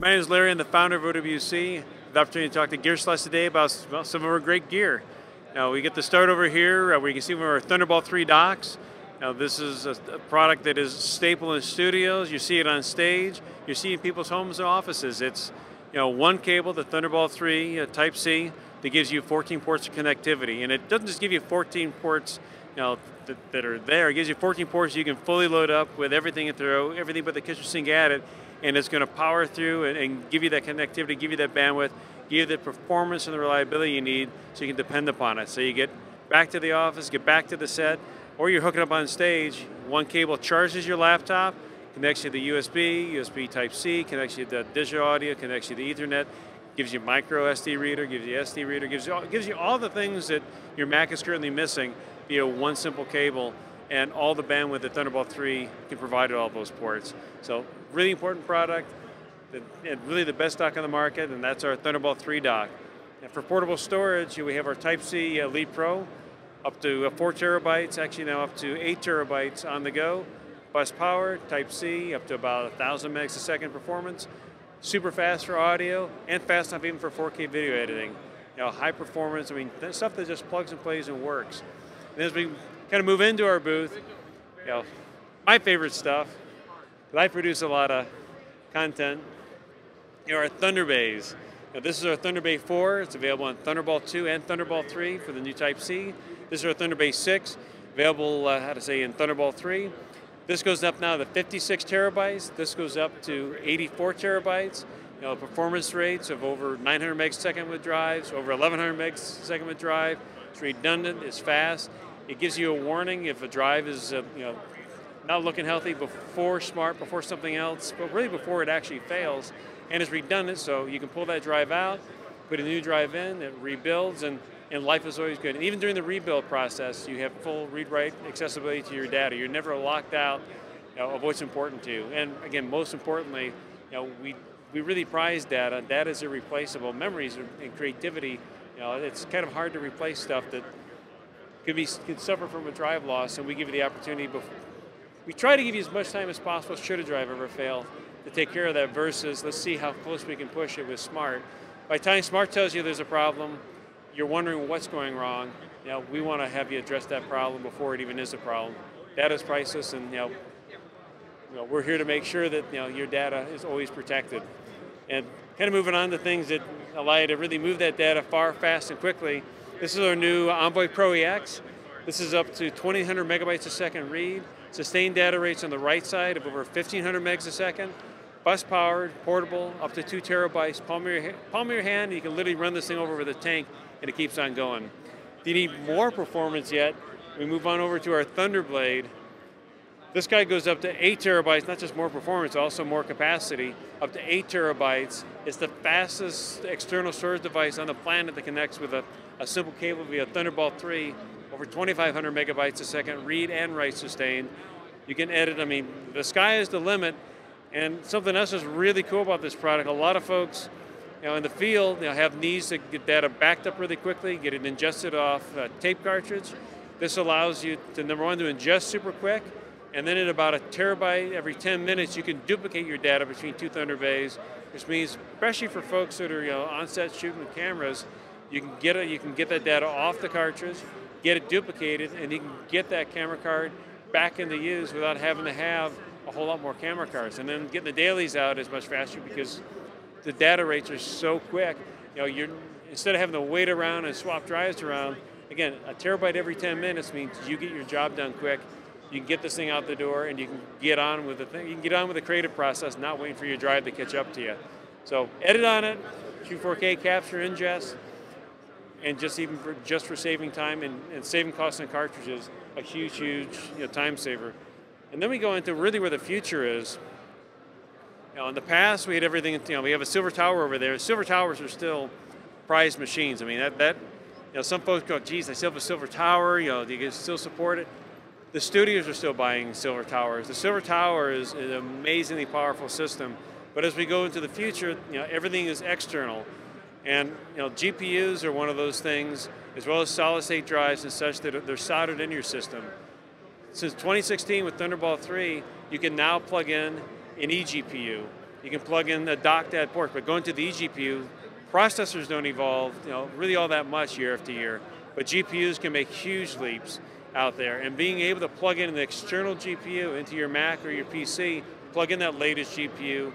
My name is Larry. I'm the founder of OWC. I have the opportunity to talk to Gearslutz today about some of our great gear. Now, we get to start over here where you can see one of our Thunderbolt 3 docks. Now, this is a product that is staple in studios. You see it on stage. You see it in people's homes and offices. It's one cable, the Thunderbolt 3 Type-C, that gives you 14 ports of connectivity. And it doesn't just give you 14 ports that are there. It gives you 14 ports you can fully load up with everything you throw, everything but the kitchen sink added, and it's going to power through and give you that connectivity, give you that bandwidth, give you the performance and the reliability you need so you can depend upon it. So you get back to the office, get back to the set, or you're hooking up on stage. One cable charges your laptop, connects you to USB, USB Type-C, connects you to digital audio, connects you to Ethernet, gives you micro SD reader, gives you SD reader, gives you all the things that your Mac is currently missing via one simple cable, and all the bandwidth that Thunderbolt 3 can provide at all those ports. So really important product, and really the best dock on the market, and that's our Thunderbolt 3 dock. And for portable storage, we have our Type-C Elite Pro, up to 4 terabytes, actually now up to 8 terabytes on the go. Bus powered, Type-C, up to about 1,000 megs a second performance. Super fast for audio, and fast enough even for 4K video editing. High performance, stuff that just plugs and plays and works. And as we kind of move into our booth, my favorite stuff, because I produce a lot of content, our Thunder Bays. This is our Thunder Bay 4. It's available on Thunderbolt 2 and Thunderbolt 3 for the new Type-C. This is our Thunder Bay 6, available, in Thunderbolt 3. This goes up now to 56 terabytes. This goes up to 84 terabytes. Performance rates of over 900 megs a second with drives, over 1,100 megs a second with drive. It's redundant, it's fast. It gives you a warning if a drive is not looking healthy before something else, but really before it actually fails. And it's redundant, so you can pull that drive out, put a new drive in, it rebuilds, and life is always good. And even during the rebuild process, you have full read-write accessibility to your data. You're never locked out of what's important to you. And again, most importantly, we really prize data. Data is irreplaceable. Memories and creativity, it's kind of hard to replace stuff that could suffer from a drive loss, and we give you the opportunity. We try to give you as much time as possible, should a drive ever fail, to take care of that versus let's see how close we can push it with Smart. By the time Smart tells you there's a problem, you're wondering what's going wrong. We want to have you address that problem before it even is a problem. Data is priceless, and we're here to make sure that your data is always protected. And kind of moving on to things that allow you to really move that data far, fast, and quickly. This is our new Envoy Pro EX. This is up to 2,000 megabytes a second read. Sustained data rates on the right side of over 1,500 megs a second. Bus powered, portable, up to 2 terabytes. Palm of your hand, you can literally run this thing over with a tank, and it keeps on going. If you need more performance yet, we move on over to our Thunderblade. This guy goes up to 8 terabytes, not just more performance, also more capacity, up to 8 terabytes. It's the fastest external storage device on the planet that connects with a simple cable via Thunderbolt 3, over 2,500 megabytes a second, read and write sustained. You can edit, the sky is the limit, and something else is really cool about this product. A lot of folks in the field have needs to get data backed up really quickly, get it ingested off a tape cartridge. This allows you to, number one, to ingest super quick, and then at about a terabyte every 10 minutes, you can duplicate your data between 2 Thunder Bays, which means, especially for folks that are on set shooting with cameras, you can get that data off the cartridge, get it duplicated, and you can get that camera card back into use without having to have a whole lot more camera cards. And then getting the dailies out is much faster because the data rates are so quick. Instead of having to wait around and swap drives around, again, a terabyte every 10 minutes means you get your job done quick. You can get this thing out the door, and you can get on with the thing. You can get on with the creative process, not waiting for your drive to catch up to you. So edit on it, shoot 4K, capture, ingest, and just for saving time and saving costs on cartridges, a huge time saver. And then we go into really where the future is. In the past, we had everything. We have a silver tower over there. Silver towers are still prized machines. Some folks go, geez, I still have a silver tower. Do you still support it? The studios are still buying silver towers. The silver tower is an amazingly powerful system. But as we go into the future, everything is external. And GPUs are one of those things, as well as solid-state drives and such, that they're soldered in your system. Since 2016 with Thunderbolt 3, you can now plug in an eGPU. you can plug in the dock that port. But going to the eGPU, processors don't evolve, really all that much year after year. But GPUs can make huge leaps out there, and being able to plug in an external GPU into your Mac or your PC, plug in that latest GPU.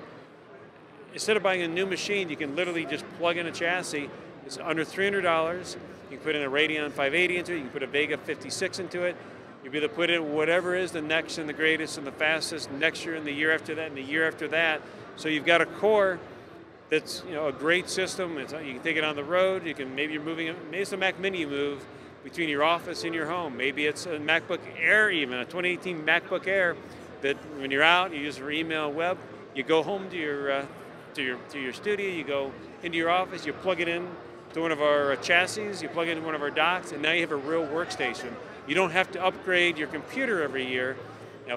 Instead of buying a new machine, you can literally just plug in a chassis. It's under $300. You can put in a Radeon 580 into it. You can put a Vega 56 into it. You'll be able to put in whatever is the next and the greatest and the fastest next year and the year after that and the year after that. So you've got a core that's a great system. You can take it on the road. You can maybe maybe it's a Mac Mini you move between your office and your home. Maybe it's a MacBook Air, even a 2018 MacBook Air that when you're out, you use it for email and web. You go home to your studio. You go into your office. You plug it in to one of our chassis. You plug it into one of our docks, and now you have a real workstation. You don't have to upgrade your computer every year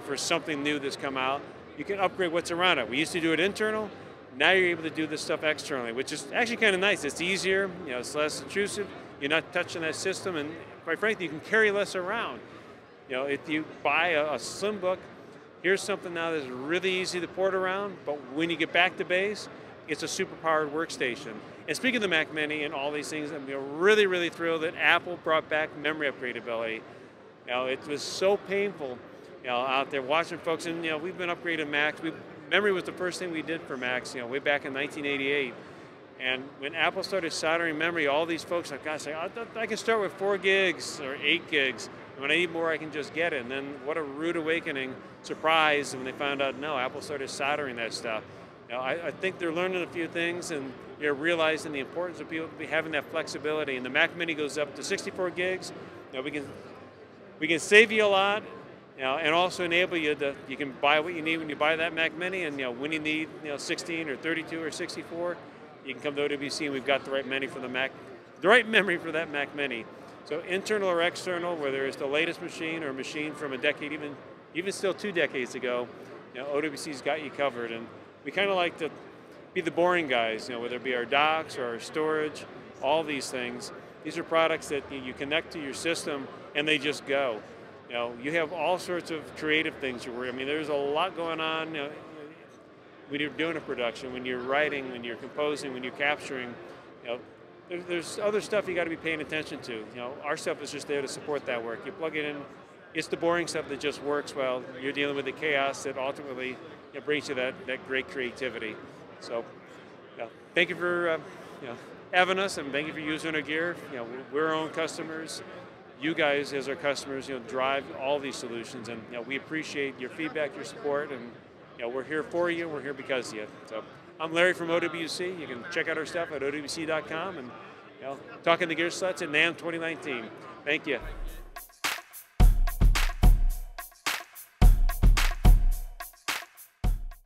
for something new that's come out. You can upgrade what's around it. We used to do it internal. Now you're able to do this stuff externally, which is actually kind of nice. It's easier, it's less intrusive. You're not touching that system, and quite frankly, you can carry less around. If you buy a slim book, here's something now that's really easy to port around, but when you get back to base, it's a super powered workstation. And speaking of the Mac Mini and all these things, I'm really, really thrilled that Apple brought back memory upgradability. It was so painful, out there watching folks, and we've been upgrading Macs. Memory was the first thing we did for Macs, way back in 1988. And when Apple started soldering memory, all these folks like, gosh, I can start with 4 gigs or 8 gigs. And when I need more, I can just get it. And then what a rude awakening, surprise, when they found out, no, Apple started soldering that stuff. I think they're learning a few things and realizing the importance of people having that flexibility. And the Mac Mini goes up to 64 gigs. We can save you a lot, and also enable you you can buy what you need when you buy that Mac Mini, and when you need 16 or 32 or 64, you can come to OWC and we've got the right memory for for that Mac Mini. So internal or external, whether it's the latest machine or a machine from a decade, even still 2 decades ago, OWC's got you covered. And we kind of like to be the boring guys, whether it be our docks or our storage, all these things. These are products that you connect to your system and they just go. You have all sorts of creative things you're working. There's a lot going on. When you're doing a production, when you're writing, when you're composing, when you're capturing, there's other stuff you got to be paying attention to. Our stuff is just there to support that work. You plug it in, it's the boring stuff that just works well. You're dealing with the chaos that ultimately brings you that great creativity. So, thank you for having us, and thank you for using our gear. We're our own customers. You guys, as our customers, drive all these solutions, and we appreciate your feedback, your support, and we're here for you, and we're here because of you. So I'm Larry from OWC. You can check out our stuff at OWC.com, and talking to Gearslutz NAMM 2019. Thank you.